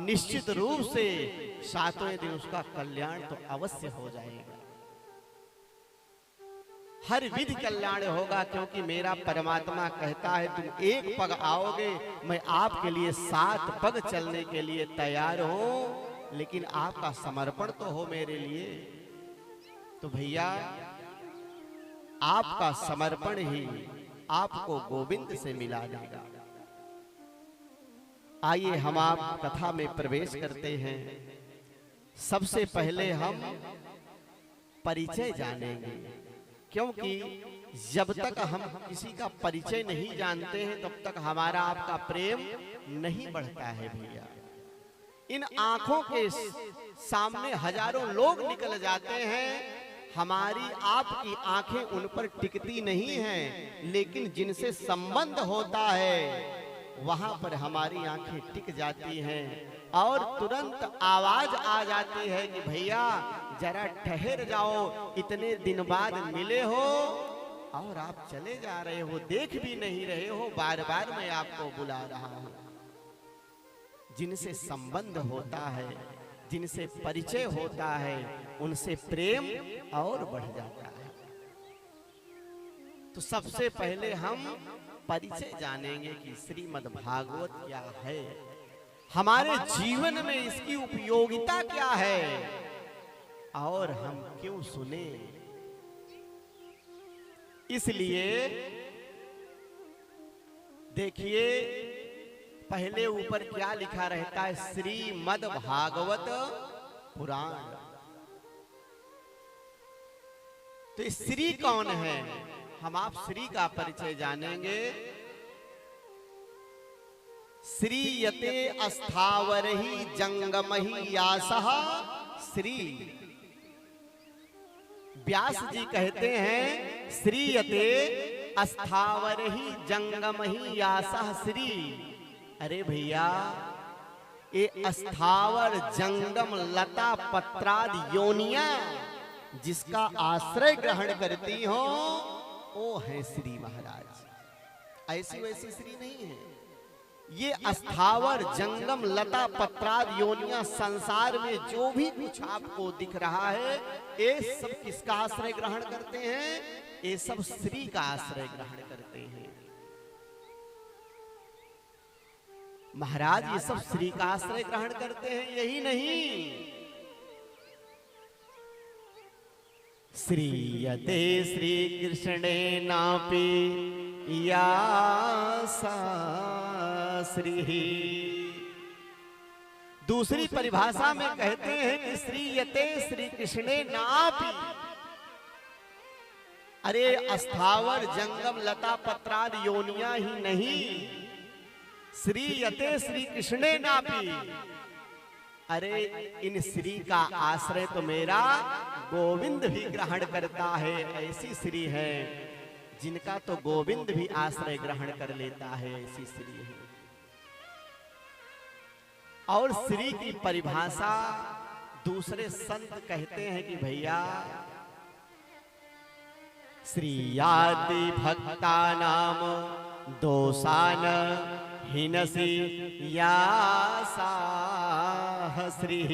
निश्चित रूप से सातवें दिन उसका कल्याण तो अवश्य हो जाएगा। हर विधि कल्याण होगा, क्योंकि मेरा परमात्मा कहता है तुम एक पग आओगे, मैं आपके लिए 7 पग चलने के लिए तैयार हूं, लेकिन आपका समर्पण तो हो मेरे लिए। तो भैया आपका समर्पण ही आपको गोविंद से मिला देगा। आइए हम आप कथा में प्रवेश करते हैं। सबसे पहले हम परिचय जानेंगे, क्योंकि जब तक हम किसी का परिचय नहीं जानते हैं तब तक हमारा आपका प्रेम नहीं बढ़ता है भैया। इन आंखों के सामने हजारों लोग निकल जाते हैं, हमारी आपकी आंखें उन पर टिकती नहीं हैं, लेकिन जिनसे संबंध होता है वहां पर हमारी आंखें टिक जाती हैं और तुरंत आवाज आ जाती है कि भैया जरा ठहर जाओ, इतने दिन बाद मिले हो और आप चले जा रहे हो, देख भी नहीं रहे हो, बार बार मैं आपको बुला रहा हूं। जिनसे संबंध होता है, जिनसे परिचय होता है, उनसे प्रेम और बढ़ जाता है। तो सबसे पहले हम परिचय जानेंगे कि श्रीमद् भागवत क्या है, हमारे जीवन में इसकी उपयोगिता क्या है और हम क्यों सुने। इसलिए देखिए पहले ऊपर क्या लिखा रहता है, श्रीमद् भागवत पुराण। तो श्री कौन है, हम आप श्री का परिचय जानेंगे। श्रीयते अस्थावरहि जंगमहि यासः श्री। व्यास जी कहते हैं श्रीयते अस्थावरहि जंगमहि यासः श्री। अरे भैया ये अस्थावर जंगम लता पत्रादि योनियां जिसका आश्रय ग्रहण करती हो वो है श्री महाराज। ऐसी वैसी श्री नहीं है। ये अस्थावर जंगम लता पत्रादि योनियां संसार में जो भी कुछ आपको दिख रहा है ये सब किसका आश्रय ग्रहण करते हैं, ये सब श्री का आश्रय ग्रहण करते हैं। महाराज ये सब श्री का आश्रय ग्रहण करते हैं, यही नहीं श्रीयते श्री कृष्णे नापि यासा श्री। दूसरी परिभाषा में कहते हैं कि श्रीयते श्री कृष्णे नापि। अरे अस्थावर जंगम लता पत्रादि योनियां ही नहीं, श्रीयते श्री कृष्णे नापि। अरे इन श्री का आश्रय तो मेरा गोविंद भी ग्रहण करता है। ऐसी श्री है जिनका तो गोविंद भी आश्रय ग्रहण कर लेता है, ऐसी श्री है। और श्री की परिभाषा दूसरे संत कहते हैं कि भैया श्रीयाति भक्ता नाम दोषान हिनसी यासा श्री।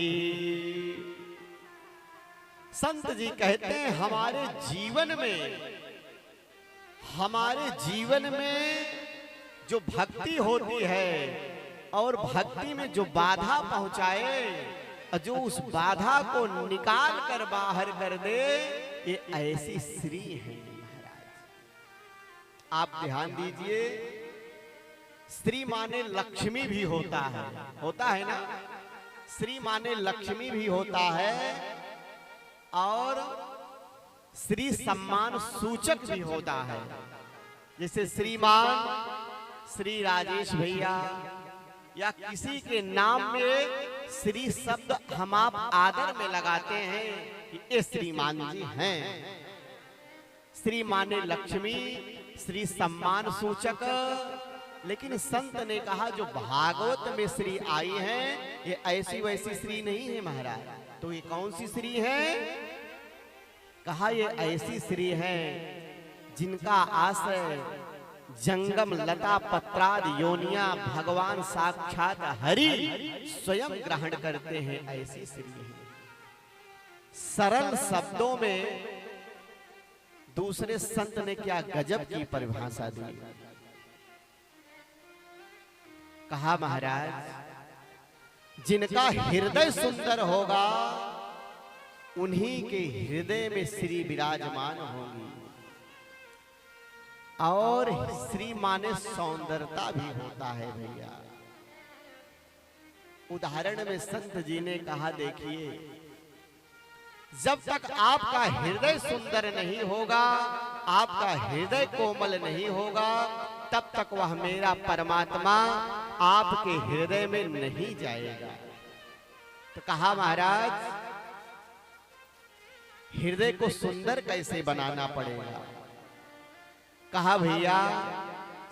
संत जी कहते हैं हमारे जीवन में जो भक्ति होती है और भक्ति में जो बाधा पहुंचाए, जो उस बाधा को निकाल कर बाहर कर दे, ये ऐसी श्री है महाराज। आप ध्यान दीजिए, श्री माने लक्ष्मी भी होता है ना, श्री माने लक्ष्मी भी होता है और श्री सम्मान सूचक भी होता है। जैसे श्रीमान श्री राजेश भैया या किसी के नाम में श्री शब्द हम आप आदर में लगाते हैं कि ये श्रीमान जी हैं। श्री माने लक्ष्मी, श्री सम्मान सूचक। लेकिन संत ने कहा जो भागवत में श्री आई है ये ऐसी वैसी श्री नहीं है महाराज। तो ये कौन सी श्री है? कहा ये ऐसी श्री है जिनका आश्रय जंगम लता पत्राद योनिया भगवान साक्षात हरि स्वयं ग्रहण करते हैं, ऐसी श्री है। सरल शब्दों में दूसरे संत ने क्या गजब की परिभाषा दी। कहा महाराज, जिनका हृदय सुंदर होगा उन्हीं के हृदय में श्री विराजमान होगी। और श्री माने सौंदर्यता भी होता है भैया। उदाहरण में संत जी ने कहा, देखिए जब तक आपका हृदय सुंदर नहीं होगा, आपका हृदय कोमल नहीं होगा, तब तक वह मेरा परमात्मा आपके हृदय में नहीं जाएगा। तो कहा महाराज, हृदय को सुंदर कैसे बनाना पड़ेगा। कहा भैया,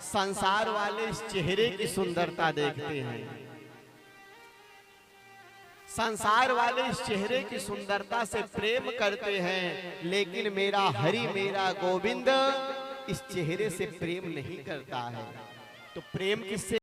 संसार वाले इस चेहरे की सुंदरता देखते हैं, संसार वाले इस चेहरे की सुंदरता से प्रेम करते हैं, लेकिन मेरा हरि मेरा गोविंद इस चेहरे से प्रेम नहीं करता है। तो प्रेम किससे